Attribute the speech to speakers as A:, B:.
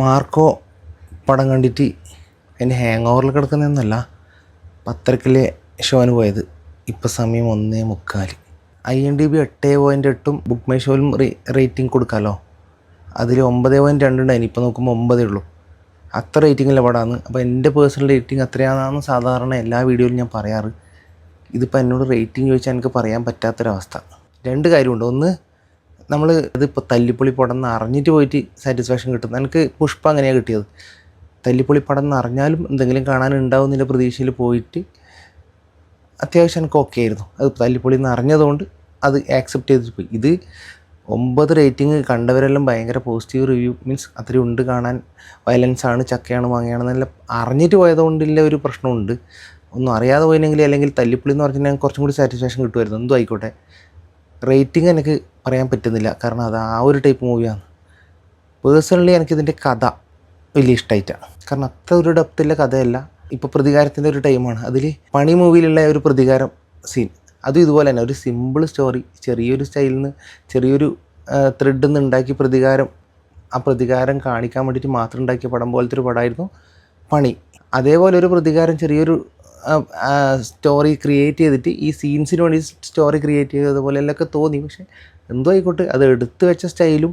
A: Marco പടം കണ്ടിട്ട് എന്നെ ഹാങ് ഓവറിൽ കിടക്കുന്നതൊന്നുമല്ല, 10:30 ഷോന് പോയത്. ഇപ്പോൾ സമയം 1:45. IMDb 8.8 ബുക്ക് മൈ ഷോയിലും റേറ്റിംഗ് കൊടുക്കാമല്ലോ. അതിൽ 9.2 ഉണ്ടായിന്, ഇപ്പോൾ നോക്കുമ്പോൾ 9 ഉള്ളൂ. അത്ര റേറ്റിങ്ങില്ല പടമാണ്. അപ്പോൾ എൻ്റെ പേഴ്സണൽ റേറ്റിംഗ് അത്രയാണെന്ന് സാധാരണ എല്ലാ വീഡിയോയിലും ഞാൻ പറയാറ്. ഇതിപ്പോൾ എന്നോട് റേറ്റിംഗ് ചോദിച്ചാൽ എനിക്ക് പറയാൻ പറ്റാത്തൊരവസ്ഥ. 2 കാര്യമുണ്ട്. ഒന്ന്, നമ്മൾ ഇതിപ്പോൾ തല്ലിപ്പൊളി പടം എന്ന് അറിഞ്ഞിട്ട് പോയിട്ട് സാറ്റിസ്ഫാക്ഷൻ കിട്ടുന്നത്. എനിക്ക് പുഷ്പ അങ്ങനെയാണ് കിട്ടിയത്. തല്ലിപ്പൊളി പടം എന്ന് അറിഞ്ഞാലും എന്തെങ്കിലും കാണാനുണ്ടാവുന്നില്ല പ്രതീക്ഷയിൽ പോയിട്ട് അത്യാവശ്യം എനിക്ക് ഓക്കെ ആയിരുന്നു. അത് തല്ലിപ്പൊളി എന്ന് അറിഞ്ഞതുകൊണ്ട് അത് ആക്സെപ്റ്റ് ചെയ്തിട്ട് പോയി. ഇത് 9 റേറ്റിംഗ് കണ്ടവരെല്ലാം ഭയങ്കര പോസിറ്റീവ് റിവ്യൂ, മീൻസ് അത്രയും ഉണ്ട് കാണാൻ. വയലൻസാണ്, ചക്കയാണ്, മാങ്ങയാണെന്നെല്ലാം അറിഞ്ഞിട്ട് പോയതുകൊണ്ടില്ല ഒരു പ്രശ്നമുണ്ട്. ഒന്നും അറിയാതെ പോയില്ലെങ്കിൽ, അല്ലെങ്കിൽ തല്ലിപ്പൊളി എന്ന് പറഞ്ഞിട്ടുണ്ടെങ്കിൽ കുറച്ചും കൂടി സാറ്റിസ്ഫാക്ഷൻ കിട്ടുമായിരുന്നു. എന്തും ആയിക്കോട്ടെ, റേറ്റിംഗ് എനിക്ക് പറയാൻ പറ്റുന്നില്ല, കാരണം അത് ആ ഒരു ടൈപ്പ് മൂവിയാണ്. പേഴ്സണലി എനിക്കിതിൻ്റെ കഥ വലിയ ഇഷ്ടമായിട്ടാണ്. കാരണം അത്ര ഒരു ഡെപ്തുള്ള കഥയല്ല. ഇപ്പോൾ പ്രതികാരത്തിൻ്റെ ഒരു ടൈമാണ്. അതിൽ പണി മൂവിയിലുള്ള ഒരു പ്രതികാരം സീൻ, അതും ഇതുപോലെ തന്നെ ഒരു സിമ്പിൾ സ്റ്റോറി, ചെറിയൊരു സ്റ്റൈലിൽ നിന്ന് ചെറിയൊരു ത്രെഡിൽ നിന്ന് ഉണ്ടാക്കി ആ പ്രതികാരം കാണിക്കാൻ വേണ്ടിയിട്ട് മാത്രം ഉണ്ടാക്കിയ പടം പോലത്തെ ഒരു പടമായിരുന്നു പണി. അതേപോലെ ഒരു പ്രതികാരം ചെറിയൊരു സ്റ്റോറി ക്രിയേറ്റ് ചെയ്തിട്ട് ഈ സീൻസിന് വേണ്ടി സ്റ്റോറി ക്രിയേറ്റ് ചെയ്തതുപോലെയൊക്കെ തോന്നി. പക്ഷേ എന്തോ ആയിക്കോട്ടെ, അത് എടുത്തു വെച്ച സ്റ്റൈലും